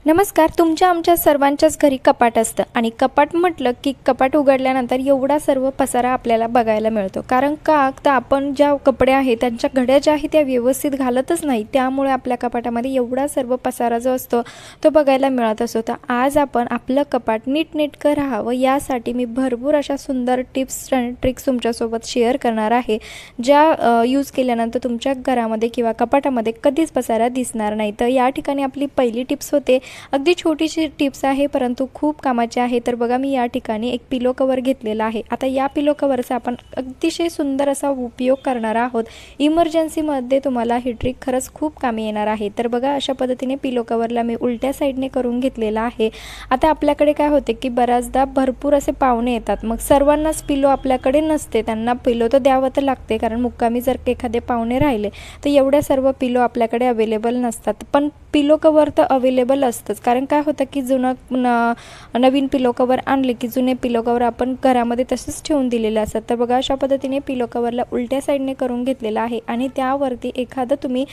नमस्कार. तुमच्या आमच्या सर्वांच्याच घरी कपाट असतं आणि कपाट म्हटलं की कपाट उघडल्यानंतर एवढा सर्व पसारा आपल्याला बघायला मिळतो. कारण का तर आपण ज्या कपडे आहेत त्यांच्या घड्या ज्या आहेत त्या व्यवस्थित घालतच नाही, त्यामुळे आपल्या कपाटामध्ये एवढा सर्व पसारा जो असतो तो बघायला मिळत असतो. तर आज आपण आपलं कपाट नीटनेटकं राहावं यासाठी मी भरपूर अशा सुंदर टिप्स आणि ट्रिक्स तुमच्यासोबत शेअर करणार आहे, ज्या यूज केल्यानंतर तुमच्या घरामध्ये किंवा कपाटामध्ये कधीच पसारा दिसणार नाही. तर या ठिकाणी आपली पहिली टिप्स होते, अगदी छोटीशी टिप्स आहे परंतु खूप कामाची आहे. तर बघा, मी या ठिकाणी एक पिलो कवर घेतलेला आहे. आता या पिलो कवरचा आपण अतिशय सुंदर असा उपयोग करणार आहोत. इमर्जन्सीमध्ये तुम्हाला ही ट्रिक खरंच खूप कामी येणार आहे. तर बघा, अशा पद्धतीने पिलो कवरला मी उलट्या साईडने करून घेतलेला आहे. आता आपल्याकडे काय होते की बऱ्याचदा भरपूर असे पाहुणे येतात, मग सर्वांनाच पिलो आपल्याकडे नसते. त्यांना पिलो तर द्यावं तर लागते, कारण मुक्कामी जर एखादे पाहुणे राहिले तर एवढ्या सर्व पिलो आपल्याकडे अवेलेबल नसतात. पण पिलो कवर तर अवेलेबल असतंच. कारण काय होतं की नवीन पिलो कवर आणले की जुने पिलो कवर आपण घरामध्ये तसंच ठेवून दिलेले असतात. तर बघा, अशा पद्धतीने पिलो कवरला उलट्या साईडने करून घेतलेला आहे आणि त्यावरती एखादं तुम्ही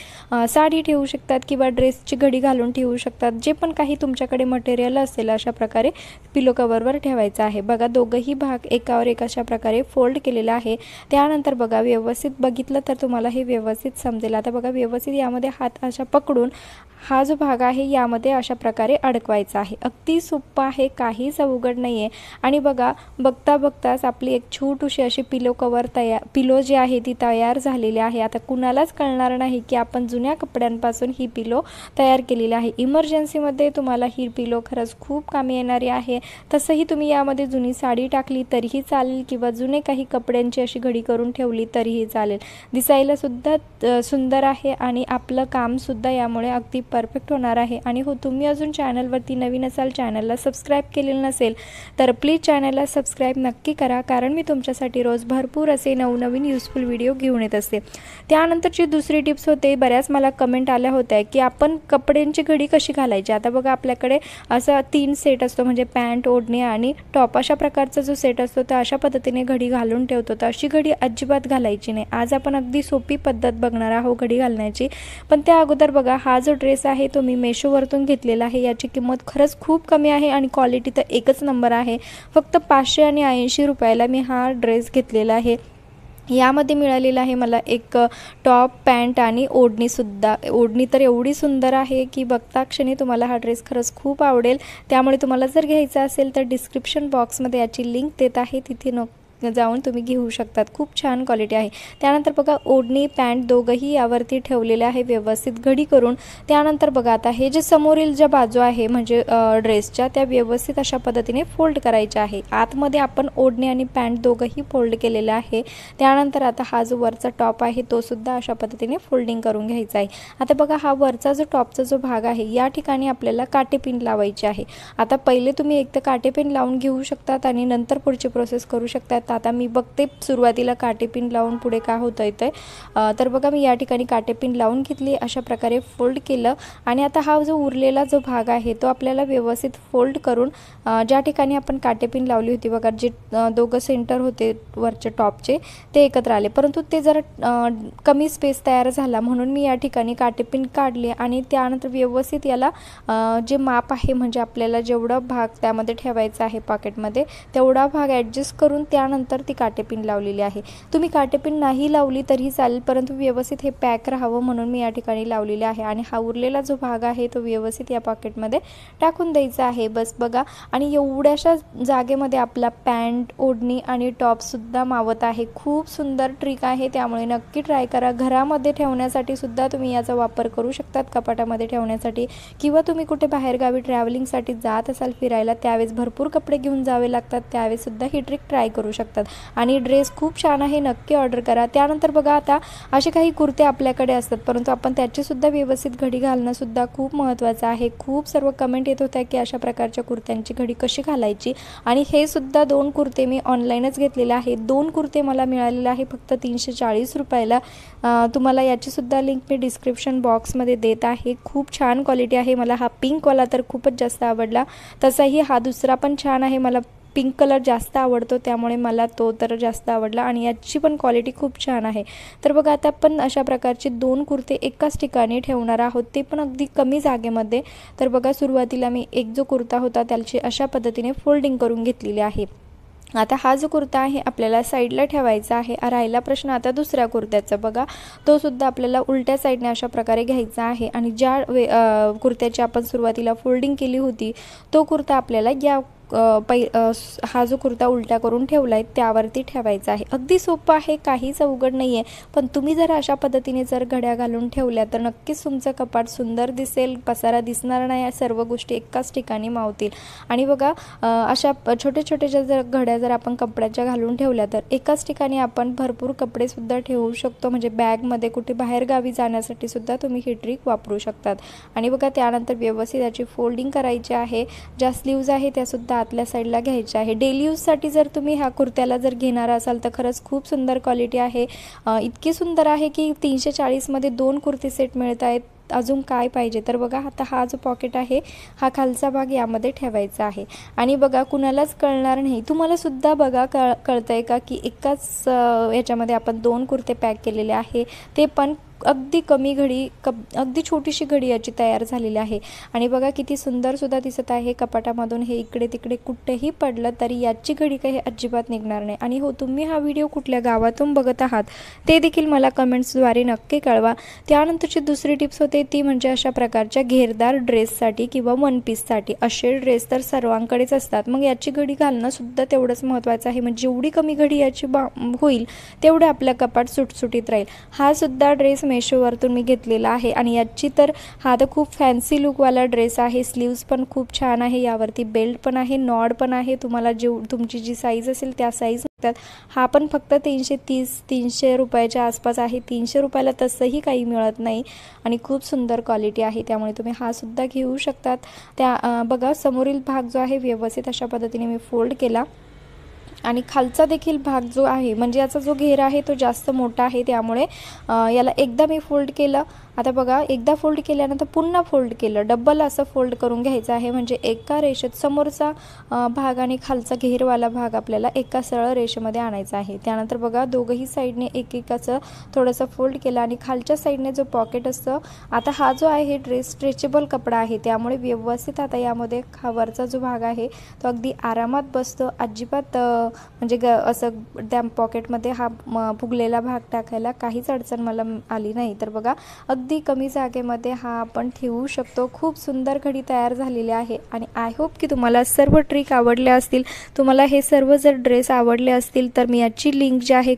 साडी ठेवू शकतात किंवा ड्रेसची घडी घालून ठेवू शकतात. जे पण काही तुमच्याकडे मटेरियल असेल अशा प्रकारे पिलो कवरवर ठेवायचं आहे. बघा, दोघंही भाग एकावर एक अशा प्रकारे फोल्ड केलेला आहे. त्यानंतर बघा, व्यवस्थित बघितलं तर तुम्हाला हे व्यवस्थित समजेल. आता बघा, व्यवस्थित यामध्ये हात अशा पकडून हा जो भाग आहे यामध्ये अशा प्रकारे अडकवायचा आहे. अगदी सोपं आहे, काहीच अवघड नाही आहे. आणि बघा, बघता बघताच आपली एक छोटीशी अशी पिलो जी आहे ती तयार झालेली आहे. आता कुणालाच कळणार नाही की आपण जुन्या कपड्यांपासून ही पिलो तयार केलेली आहे. इमर्जन्सीमध्ये तुम्हाला ही पिलो खरंच खूप कामी येणारी आहे. तसंही तुम्ही यामध्ये जुनी साडी टाकली तरीही चालेल किंवा जुने काही कपड्यांची अशी घडी करून ठेवली तरीही चालेल. दिसायला सुद्धा सुंदर आहे आणि आपलं कामसुद्धा यामुळे अगदी परफेक्ट होणार आहे. आणि हो, तुम्ही अजून चॅनलवरती नवीन असाल, चॅनलला सबस्क्राईब केलेलं नसेल तर प्लीज चॅनलला सबस्क्राईब नक्की करा, कारण मी तुमच्यासाठी रोज भरपूर असे नवनवीन युजफुल व्हिडिओ घेऊन येत असते. त्यानंतरची दुसरी टिप्स होते, बऱ्याच मला कमेंट आल्या होत्या की आपण कपड्यांची घडी कशी घालायची. आता बघा, आपल्याकडे असा 3 सेट असतो, म्हणजे पॅन्ट, ओढणी आणि टॉप अशा प्रकारचा जो सेट असतो तर अशा पद्धतीने घडी घालून ठेवतो. तर अशी घडी अजिबात घालायची नाही. आज आपण अगदी सोपी पद्धत बघणार आहोत घडी घालण्याची. पण त्या अगोदर बघा, हा जो ड्रेस आहे तो मी मेशोवरतून घेतलेला आहे. याची किंमत खरंच खूप कमी आहे आणि क्वालिटी तर एकच नंबर आहे. फक्त 580 रुपयाला मी हा ड्रेस घेतलेला आहे. यामध्ये मिळालेला आहे मला एक टॉप, पॅन्ट आणि ओढणीसुद्धा. ओढणी तर एवढी सुंदर आहे की बघता क्षणी तुम्हाला हा ड्रेस खरंच खूप आवडेल. त्यामुळे तुम्हाला जर घ्यायचा असेल तर डिस्क्रिप्शन बॉक्समध्ये याची लिंक देत आहे, तिथे जाऊन तुम्ही घेऊ शकतात. खूप छान क्वालिटी आहे. त्यानंतर बघा, ओढणी, पॅन्ट दोघंही यावरती ठेवलेले आहे व्यवस्थित घडी करून. त्यानंतर बघा, आता हे जे समोरील ज्या बाजू आहे म्हणजे ड्रेसच्या, त्या व्यवस्थित अशा पद्धतीने फोल्ड करायच्या आहे. आतमध्ये आपण ओढणी आणि पॅन्ट दोघंही फोल्ड केलेलं आहे. त्यानंतर आता हा जो वरचा टॉप आहे तो सुद्धा अशा पद्धतीने फोल्डिंग करून घ्यायचा आहे. आता बघा, हा वरचा जो टॉपचा जो भाग आहे या ठिकाणी आपल्याला काटेपिन लावायची आहे. आता पहिले तुम्ही एक तर काटेपिन लावून घेऊ शकतात आणि नंतर पुढची प्रोसेस करू शकतात. आता मी बघते सुरुवातीला काटेपिन लावून पुढे काय होतं येते. तर बघा, मी या ठिकाणी काटेपिन लावून घेतली, अशा प्रकारे फोल्ड केलं. आणि आता हा जो उरलेला जो भाग आहे तो आपल्याला व्यवस्थित फोल्ड करून ज्या ठिकाणी आपण काटेपिन लावली होती बघा, जे दोघं सेंटर होते वरच्या टॉपचे ते एकत्र आले, परंतु ते जरा कमी स्पेस तयार झाला म्हणून मी या ठिकाणी काटेपिन काढले. आणि त्यानंतर व्यवस्थित याला जे माप आहे, म्हणजे आपल्याला जेवढा भाग त्यामध्ये ठेवायचा आहे पॉकेटमध्ये तेवढा भाग ॲडजस्ट करून त्यानंतर ती काटेपिन लावलेली आहे. तुम्ही काटेपिन नाही लावली तरीही चालेल, परंतु व्यवस्थित हे पॅक राहावं म्हणून मी या ठिकाणी लावलेले आहे. आणि हा उरलेला जो भाग आहे तो व्यवस्थित या पॉकेटमध्ये टाकून द्यायचा आहे. बस बघा, आणि एवढ्याशा जागेमध्ये आपला पॅन्ट, ओढणी आणि टॉपसुद्धा मावत आहे. खूप सुंदर ट्रिक आहे, त्यामुळे नक्की ट्राय करा. घरामध्ये ठेवण्यासाठी सुद्धा तुम्ही याचा वापर करू शकतात, कपाटामध्ये ठेवण्यासाठी, किंवा तुम्ही कुठे बाहेरगावी ट्रॅव्हलिंगसाठी जात असाल फिरायला, त्यावेळेस भरपूर कपडे घेऊन जावे लागतात, त्यावेळेस सुद्धा ही ट्रिक ट्राय करू शकतात. आणि ड्रेस खूप छान आहे, नक्की ऑर्डर करा. त्यानंतर बघा, आता असे काही कुर्ते आपल्याकडे असतात, परंतु आपण त्याची सुद्धा व्यवस्थित घडी घालणं सुद्धा खूप महत्त्वाचं आहे. खूप सर्व कमेंट येत होत्या की अशा प्रकारच्या कुर्त्यांची घडी कशी घालायची. आणि हे सुद्धा 2 कुर्ते मी ऑनलाईनच घेतलेले आहे. 2 कुर्ते मला मिळालेले आहे फक्त 340 रुपयाला. तुम्हाला याची सुद्धा लिंक मी डिस्क्रिप्शन बॉक्समध्ये देत आहे. खूप छान क्वालिटी आहे. मला हा पिंकवाला तर खूपच जास्त आवडला. तसाही हा दुसरा पण छान आहे, मला पिंक कलर जास्त आवडतो, त्यामुळे मला तो तर जास्त आवडला आणि याची पण क्वालिटी खूप छान आहे। तर बघा आता आपण अशा प्रकारचे 2 कुर्ते एकाच ठिकाणी ठेवणार आहोत, ते पण अगदी कमी जागेमध्ये। तर बघा सुरुवातीला मी एक जो कुर्ता होता त्याची अशा पद्धतीने फोल्डिंग करून घेतलेली आहे। आता हा जो कुर्ता आहे आपल्याला साईडला ठेवायचा आहे। राहिला प्रश्न आता दुसऱ्या कुर्त्याचा। बघा तो सुद्धा आपल्याला उलट्या साईडने अशा प्रकारे घ्यायचा आहे आणि ज्या कुर्त्याची आपण सुरुवातीला फोल्डिंग केली होती तो कुर्ता आपल्याला या हा जो कुर्ता उलटा करून ठेवलाय त्यावरती ठेवायचा आहे। अगदी सोपं आहे, काहीच अवघड नाही आहे, पण तुम्ही जर अशा पद्धतीने जर घड्या घालून ठेवल्या तर नक्कीच तुमचं कपाट सुंदर दिसेल, पसारा दिसणार नाही, सर्व गोष्टी एकाच ठिकाणी मावतील। आणि बघा अशा छोटे छोटे जर घड्या जर आपण कपड्याच्या घालून ठेवल्या तर एकाच ठिकाणी आपण भरपूर कपडे सुद्धा ठेवू शकतो, म्हणजे बॅगमध्ये कुठे बाहेर गावी जाण्यासाठी सुद्धा तुम्ही ही ट्रिक वापरू शकतात। आणि बघा त्यानंतर व्यवस्थित याची फोल्डिंग करायची आहे। ज्या स्लीव्ज आहे त्या सुद्धा आतल्या साईडला घ्यायच्या आहे। डेली यूजसाठी जर तुम्ही ह्या कुर्त्याला जर घेणार असाल तर खरंच खूप सुंदर क्वालिटी आहे, इतकी सुंदर आहे की 340 मध्ये 2 कुर्ती सेट मिळत आहेत, अजून काय पाहिजे। तर बघा आता हा जो पॉकेट आहे हा खालचा भाग यामध्ये ठेवायचा आहे आणि बघा कुणालाच कळणार नाही, तुम्हाला सुद्धा बघा कळतंय का की एकाच याच्यामध्ये आपण 2 कुर्ते पॅक केलेले आहे, ते पण अगदी कमी घडी अगदी छोटीशी घडी याची तयार झालेली आहे। आणि बघा किती सुंदर सुद्धा दिसत आहे, कपाटामधून हे इकडे तिकडे कुठेही पडलं तरी याची घडी काही अजिबात निघणार नाही। आणि हो, तुम्ही हा व्हिडिओ कुठल्या गावातून बघत आहात ते देखील मला कमेंट्सद्वारे नक्की कळवा। त्यानंतरची दुसरी टिप्स होते ती म्हणजे अशा प्रकारच्या घेरदार ड्रेससाठी किंवा वन पीससाठी असे ड्रेस तर सर्वांकडेच असतात, मग याची घडी घालणं सुद्धा तेवढंच महत्त्वाचं आहे, म्हणजे जेवढी कमी घडी याची होईल तेवढं आपलं कपाट सुटसुटीत राहील। हा सुद्धा ड्रेस मेशोवरतून मी घेतलेला आहे आणि याची तर हा तर खूप फॅन्सी लुकवाला ड्रेस आहे, स्लीव्स पण खूप छान आहे, यावरती बेल्ट पण आहे, नॉड पण आहे, तुम्हाला तुमची जी साईज असेल त्या साईज मिळतात। हा पण फक्त 330-300 रुपयाच्या आसपास आहे, 300 रुपयाला तसंही काही मिळत नाही आणि खूप सुंदर क्वालिटी आहे, त्यामुळे तुम्ही हा सुद्धा घेऊ शकतात। त्या बघा समोरील भाग जो आहे व्यवस्थित अशा पद्धतीने मी फोल्ड केला आणि खालचा देखील भाग जो आहे म्हणजे याचा जो घेर आहे तो जास्त मोठा आहे, त्यामुळे याला एकदा मी फोल्ड केलं। आता बघा एकदा फोल्ड केल्यानंतर पुन्हा फोल्ड केलं, डबल असं फोल्ड करून घ्यायचं आहे, म्हणजे एका रेषेत समोरचा भाग आणि खालचा घेरवाला भाग आपल्याला एका सरळ रेषेमध्ये आणायचा आहे। त्यानंतर बघा दोघंही साईडने एक एक असं थोडंसं फोल्ड केलं आणि खालच्या साईडने जो पॉकेट असतं, आता हा जो आहे ड्रेस स्ट्रेचेबल कपडा आहे, त्यामुळे व्यवस्थित आता यामध्ये वरचा जो भाग आहे तो अगदी आरामात बसतो, अजिबात म्हणजे असं त्या पॉकेटमध्ये हा फुगलेला भाग टाकायला काहीच अडचण मला आली नाही। तर बघा अगदी कमी जागेमध्ये हा आपण ठेवू शकतो। खूप सुंदर घडी तयार झालेली आहे आणि आय होप की तुम्हाला सर्व ट्रिक आवडल्या असतील। तुम्हाला हे सर्व जर ड्रेस आवडले असतील तर मी याची लिंक जी आहे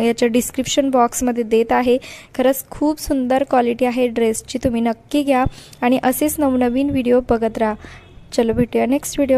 याच्या डिस्क्रिप्शन बॉक्समध्ये देत आहे। खरंच खूप सुंदर क्वालिटी आहे ड्रेसची, तुम्ही नक्की घ्या आणि असेच नवनवीन व्हिडिओ बघत राहा। चलो भेटूया नेक्स्ट व्हिडिओ।